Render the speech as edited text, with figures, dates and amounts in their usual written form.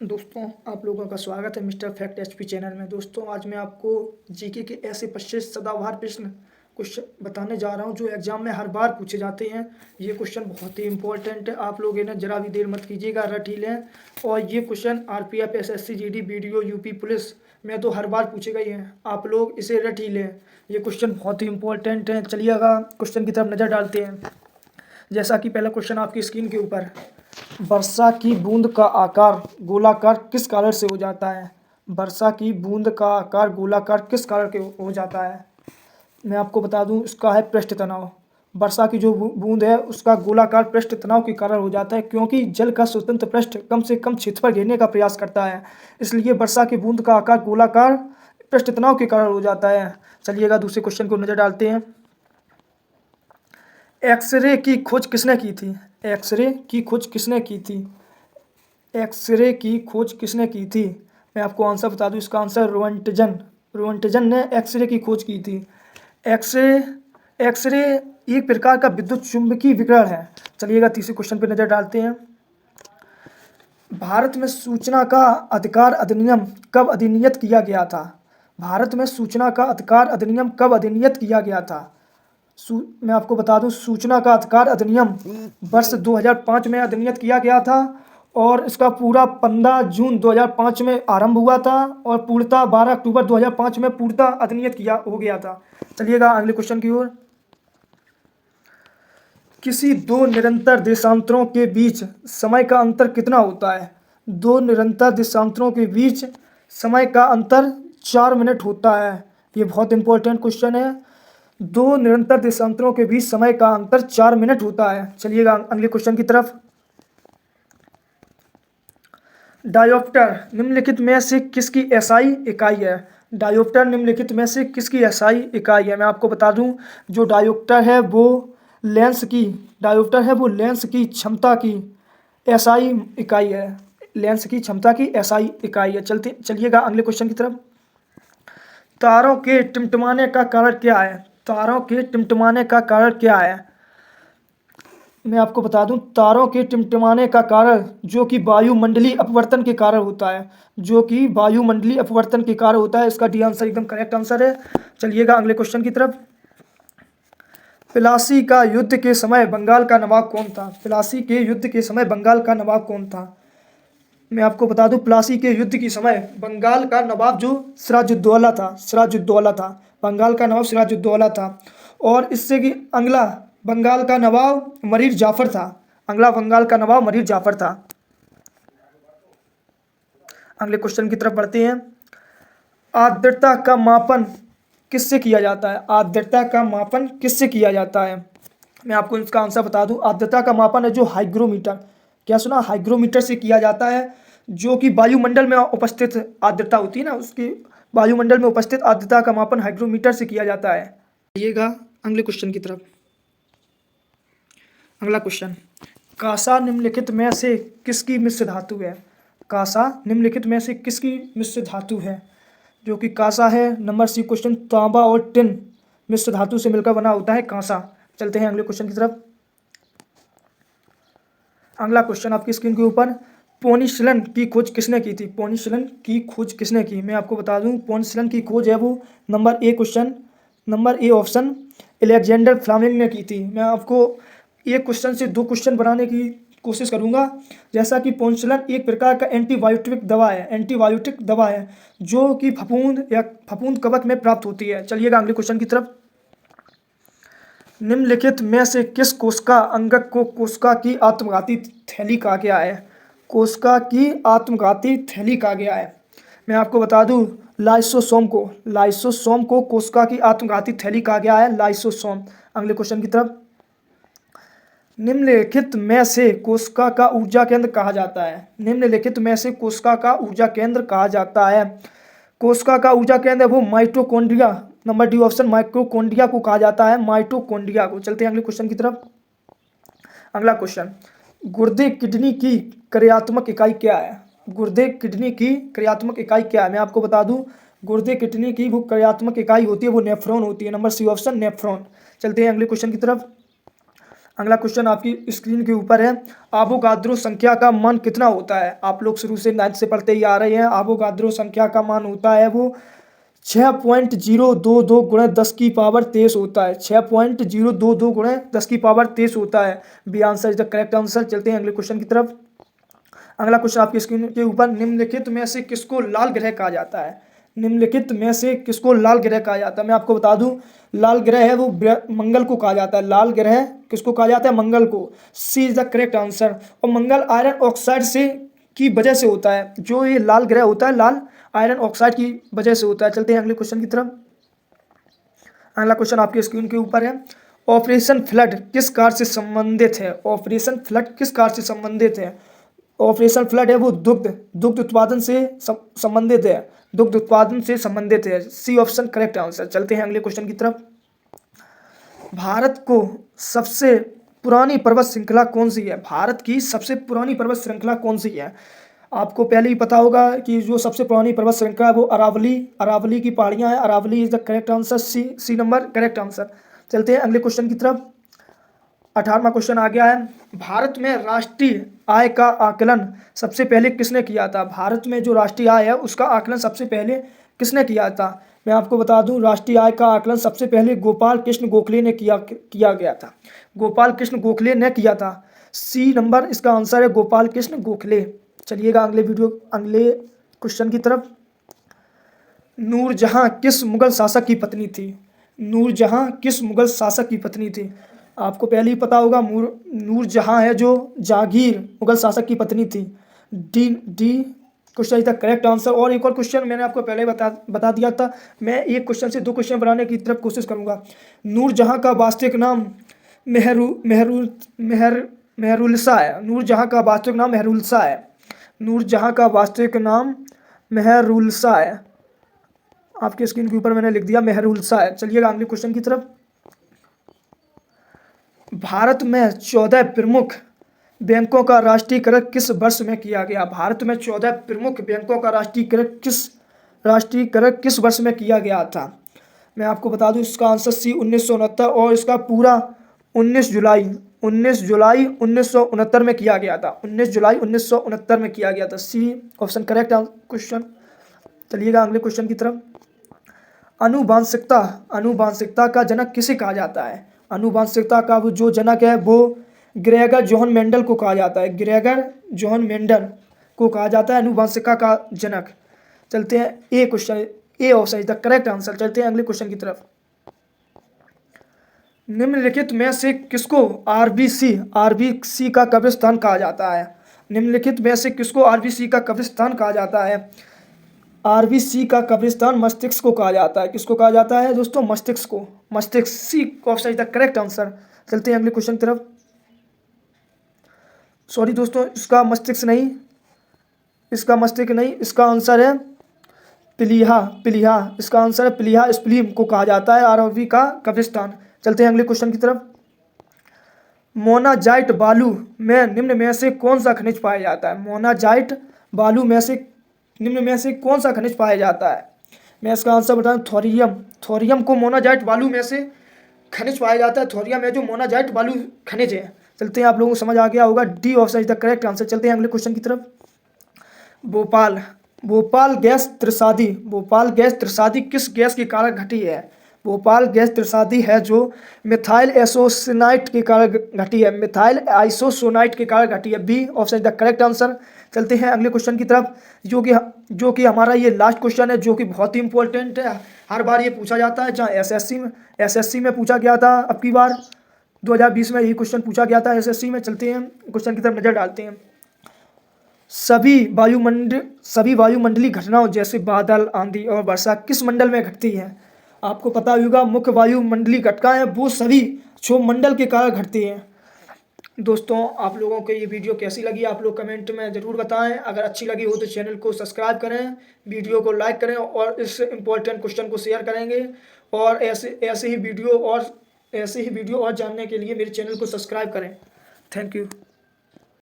दोस्तों, आप लोगों का स्वागत है मिस्टर फैक्ट एचपी चैनल में। दोस्तों, आज मैं आपको जीके के ऐसे 25 सदाबहार प्रश्न क्वेश्चन बताने जा रहा हूं जो एग्जाम में हर बार पूछे जाते हैं। ये क्वेश्चन बहुत ही इंपॉर्टेंट है, आप लोग इन्हें जरा भी देर मत कीजिएगा, रट ही लें। और ये question RPF, SSC, GD, BDO, UP police में तो हर बार पूछे गए हैं, आप लोग इसे रट ही लें। ये क्वेश्चन बहुत ही इंपॉर्टेंट है। चलिएगा क्वेश्चन की तरफ नज़र डालते हैं। जैसा कि पहला क्वेश्चन आपकी स्क्रीन के ऊपर, वर्षा की बूंद का आकार गोलाकार किस कारण से हो जाता है? वर्षा की बूंद का आकार गोलाकार किस कारण के हो जाता है? मैं आपको बता दूं, इसका है पृष्ठ तनाव। वर्षा की जो बूंद है उसका गोलाकार पृष्ठ तनाव के कारण हो जाता है, क्योंकि जल का स्वतंत्र पृष्ठ कम से कम क्षेत्र पर घेरने का प्रयास करता है, इसलिए वर्षा की बूंद का आकार गोलाकार पृष्ठ तनाव के कारण हो जाता है। चलिएगा दूसरे क्वेश्चन को नजर डालते हैं। एक्सरे की खोज किसने की थी? एक्सरे की खोज किसने की थी? एक्सरे की खोज किसने की थी? मैं आपको आंसर बता दूं, इसका आंसर रोएंटजन ने एक्सरे की खोज की थी। एक्सरे एक्सरे एक प्रकार का विद्युत चुंबकीय विकिरण है। चलिएगा तीसरे क्वेश्चन पर नजर डालते हैं। भारत में सूचना का अधिकार अधिनियम कब अधिनियत किया गया था? भारत में सूचना का अधिकार अधिनियम कब अधिनियत किया गया था? मैं आपको बता दूं, सूचना का अधिकार अधिनियम वर्ष 2005 में अधिनियत किया गया था और इसका पूरा 15 जून 2005 में आरंभ हुआ था और पूर्णतः 12 अक्टूबर 2005 में पूर्णतः अधिनियत किया हो गया था। चलिएगा अगले क्वेश्चन की ओर। किसी दो निरंतर देशांतरों के बीच समय का अंतर कितना होता है? दो निरंतर देशांतरों के बीच समय का अंतर 4 मिनट होता है। ये बहुत इंपॉर्टेंट क्वेश्चन है। दो निरंतर देशांतरों के बीच समय का अंतर 4 मिनट होता है। चलिएगा अगले क्वेश्चन की तरफ। डायोप्टर निम्नलिखित में से किसकी एसआई इकाई है? डायोप्टर निम्नलिखित में से किसकी एसआई इकाई है? मैं आपको बता दूं, जो डायोप्टर है वो लेंस की क्षमता की एसआई इकाई है। लेंस की क्षमता की एसआई इकाई है। चलिएगा अगले क्वेश्चन की तरफ। तारों के टिमटिमाने का कारण क्या है? तारों के टिमटिमाने का कारण क्या है? मैं आपको बता दूं, तारों के टिमटिमाने का कारण जो कि वायुमंडलीय अपवर्तन के कारण होता है, इसका डी आंसर एकदम करेक्ट आंसर है। चलिएगा अगले क्वेश्चन की तरफ। प्लासी का युद्ध के समय बंगाल का नवाब कौन था? प्लासी के युद्ध के समय बंगाल का नवाब कौन था? मैं आपको बता दूं, प्लासी के युद्ध के समय बंगाल का नवाब जो सिराजुद्दौला था। बंगाल का नवाब सिराजुद्दौला था। और इससे कि अगला बंगाल का नवाब मरीर जाफर था। अगले क्वेश्चन की तरफ बढ़ते हैं। आर्द्रता का मापन किससे किया जाता है? आर्द्रता का मापन किससे किया जाता है? मैं आपको इसका आंसर बता दूं, आर्द्रता का मापन है जो हाइग्रोमीटर, क्या सुना, हाइग्रोमीटर से किया जाता है, जो कि वायुमंडल में उपस्थित आर्द्रता होती है ना, उसकी वायुमंडल में उपस्थित आर्द्रता का मापन हाइग्रोमीटर से किया जाता है। आइएगा अगले क्वेश्चन की तरफ। अगला क्वेश्चन, कांसा निम्नलिखित में से किसकी मिश्र धातु है? कांसा निम्नलिखित में से किसकी मिश्र धातु है? जो कि कांसा है, नंबर सी क्वेश्चन, तांबा और टिन मिश्र धातु से मिलकर बना होता है कांसा। चलते हैं अगले क्वेश्चन की तरफ। अगला क्वेश्चन आपकी स्क्रीन के ऊपर, पेनिसिलिन की खोज किसने की थी? पेनिसिलिन की खोज किसने की? मैं आपको बता दूं, पेनिसिलिन की खोज है वो number A option Alexander Fleming ने की थी। मैं आपको एक क्वेश्चन से 2 क्वेश्चन बनाने की कोशिश करूंगा। जैसा कि पेनिसिलिन एक प्रकार का एंटीबायोटिक दवा है जो कि फफूंद कवक में प्राप्त होती है। चलिएगा अगले क्वेश्चन की तरफ। निम्नलिखित में से किस कोशिका अंगक को कोशिका की आत्मघाती थैली कहा गया है? कोशिका की आत्मघाती थैली कहा गया है। मैं आपको बता दूं, लाइसोसोम को कोशिका की आत्मघाती थैली कहा गया है, लाइसोसोम। अगले क्वेश्चन की तरफ। निम्नलिखित में से कोशिका का ऊर्जा केंद्र कहा जाता है? निम्नलिखित में से कोशिका का ऊर्जा केंद्र कहा जाता है, कोशिका का ऊर्जा केंद्र वो mitochondria, number D option mitochondria को कहा जाता है, माइटोकॉन्ड्रिया को। चलते हैं अगले क्वेश्चन की तरफ। अगला क्वेश्चन, गुर्दे किडनी की क्रियात्मक इकाई क्या है? गुर्दे किडनी की क्रियात्मक इकाई क्या है? मैं आपको बता दूं, गुर्दे किडनी की वो क्रियात्मक इकाई होती है वो नेफ्रॉन होती है, नंबर सी ऑप्शन नेफ्रॉन। चलते हैं अगले क्वेश्चन की तरफ। अगला क्वेश्चन आपकी स्क्रीन के ऊपर है, आवोगाद्रो संख्या का मान कितना होता है। आप लोग शुरू से 9th से पढ़ते ही आ रहे हैं। आवोगाद्रो संख्या का मान होता है वो 6.022 गुणे 10 की पावर 23 होता है। 6.022 गुणे 10 की पावर 23 होता है। B answer is the correct answer. चलते हैं अगले क्वेश्चन की तरफ। अगला क्वेश्चन आपकी स्क्रीन के ऊपर, निम्नलिखित में से किसको लाल ग्रह कहा जाता है। निम्नलिखित में से किसको लाल ग्रह कहा जाता है। मैं आपको बता दूं, लाल ग्रह है वो मंगल को कहा जाता है। लाल ग्रह किसको कहा जाता है, मंगल को। सी इज द करेक्ट आंसर। और मंगल आयरन ऑक्साइड से की वजह से होता है। जो ये लाल ग्रह होता है, लाल आयरन ऑक्साइड की वजह से होता है। चलते हैं अगले क्वेश्चन की तरफ। अगला क्वेश्चन आपकी स्क्रीन के ऊपर है, ऑपरेशन फ्लड किस कार्य से संबंधित है। ऑपरेशन फ्लड किस कार्य से संबंधित है। ऑपरेशन फ्लड है वो दुग्ध उत्पादन से संबंधित है। दुग्ध उत्पादन से संबंधित है। C option correct answer. चलते हैं अगले क्वेश्चन की तरफ। भारत को सबसे पुरानी पर्वत श्रृंखला कौन सी है। भारत की सबसे पुरानी पर्वत श्रृंखला कौन सी है। आपको पहले ही पता होगा कि जो सबसे पुरानी पर्वत श्रृंखला है वो अरावली की पहाड़ियां हैं। Aravalli is the correct answer. C number correct answer. चलते हैं अगले क्वेश्चन की तरफ। 18वां क्वेश्चन आ गया है, भारत में राष्ट्रीय आय का आकलन सबसे पहले किसने किया था। भारत में जो राष्ट्रीय आय है उसका आकलन सबसे पहले किसने किया था। मैं आपको बता दूं, राष्ट्रीय आय का आकलन सबसे पहले गोपाल कृष्ण गोखले ने किया गया था। गोपाल कृष्ण गोखले ने किया था। सी नंबर इसका आंसर है, गोपाल कृष्ण गोखले। चलिएगा अगले क्वेश्चन की तरफ। नूरजहां किस मुगल शासक की पत्नी थी। नूरजहां किस मुगल शासक की पत्नी थी। आपको पहले ही पता होगा, नूरजहां है जो जहांगीर मुगल शासक की पत्नी थी। D question is the correct answer. और एक और क्वेश्चन मैंने आपको पहले बता दिया था। मैं एक क्वेश्चन से 2 क्वेश्चन बनाने की तरफ कोशिश करूंगा। नूरजहां का वास्तविक नाम मेहरुलसा है। नूरजहां का वास्तविक नाम मेहरुलसा है। नूरजहां का वास्तविक नाम मेहरुलसा है। आपके स्क्रीन के ऊपर मैंने लिख दिया मेहरुलसा है। चलिएगा अगले क्वेश्चन की तरफ। भारत में 14 प्रमुख बैंकों का राष्ट्रीयकरण किस वर्ष में किया गया। भारत में 14 प्रमुख बैंकों का राष्ट्रीयकरण किस वर्ष में किया गया था। मैं आपको बता दूं, इसका आंसर सी 1969 और इसका पूरा 19 जुलाई 1969 में किया गया था। 19 जुलाई 1969 में किया गया था। C option correct question. चलिएगा अगले क्वेश्चन की तरफ। आनुवांशिकता का जनक किसे कहा जाता है। आनुवांशिकता का जो जनक है वो ग्रेगर जोहन मेंडल को कहा जाता है। ग्रेगर जोहन मेंडल को कहा जाता है आनुवांशिकता का जनक। चलते हैं A option is the correct answer. चलते हैं अगले क्वेश्चन की तरफ। निम्नलिखित में से किसको आरबीसी का कब्रिस्तान कहा जाता है। निम्नलिखित में से किसको आरबीसी का कब्रिस्तान कहा जाता है। आरबीसी का कब्रिस्तान मस्तिष्क को कहा जाता है। किसको कहा जाता है दोस्तों, मस्तिष्क को। मस्तिष्क, C option is the correct answer. चलते हैं अगले क्वेश्चन की तरफ। सॉरी दोस्तों, इसका मस्तिष्क नहीं, इसका आंसर है पिलिहा। इसका आंसर है पिलिहा स्प्लीम को कहा जाता है आरबी का कब्रिस्तान। चलते हैं अगले क्वेश्चन की तरफ। मोनाजाइट बालू में निम्न में से कौन सा खनिज पाया जाता है। मोनाजाइट बालू में से निम्न में से कौन सा खनिज पाया जाता है। मैं इसका आंसर बताऊं, थोरियम को मोनाजाइट बालू में से खनिज पाया जाता है। थोरियम है जो मोनाजाइट बालू खनिज है। चलते हैं, आप लोगों को समझ आ गया होगा, D option is the correct answer. चलते हैं अगले क्वेश्चन की तरफ। भोपाल गैस त्रिसादी किस गैस के कारण घटी है। भोपाल गैस त्रिसादी है जो मिथाइल आइसोसाइनेट के कारण घटी है। मिथाइल आइसोसाइनेट के कारण घटी है। B option is the correct answer. चलते हैं अगले क्वेश्चन की तरफ, जो कि हमारा ये लास्ट क्वेश्चन है, जो कि बहुत ही इंपॉर्टेंट है। हर बार ये पूछा जाता है, जहाँ एसएससी में पूछा गया था। अब की बार 2020 में यही क्वेश्चन पूछा गया था एसएससी में। चलते हैं क्वेश्चन की तरफ नजर डालते हैं। सभी वायुमंडलीय घटनाओं जैसे बादल, आंधी और वर्षा किस मंडल में घटती हैं। आपको पता होगा, मुख्य वायुमंडलीय घटनाएं वो सभी क्षोभमंडल के कारण घटती हैं। दोस्तों, आप लोगों को ये वीडियो कैसी लगी आप लोग कमेंट में ज़रूर बताएं। अगर अच्छी लगी हो तो चैनल को सब्सक्राइब करें, वीडियो को लाइक करें और इस इम्पोर्टेंट क्वेश्चन को शेयर करेंगे। और ऐसे ही वीडियो और जानने के लिए मेरे चैनल को सब्सक्राइब करें। Thank you.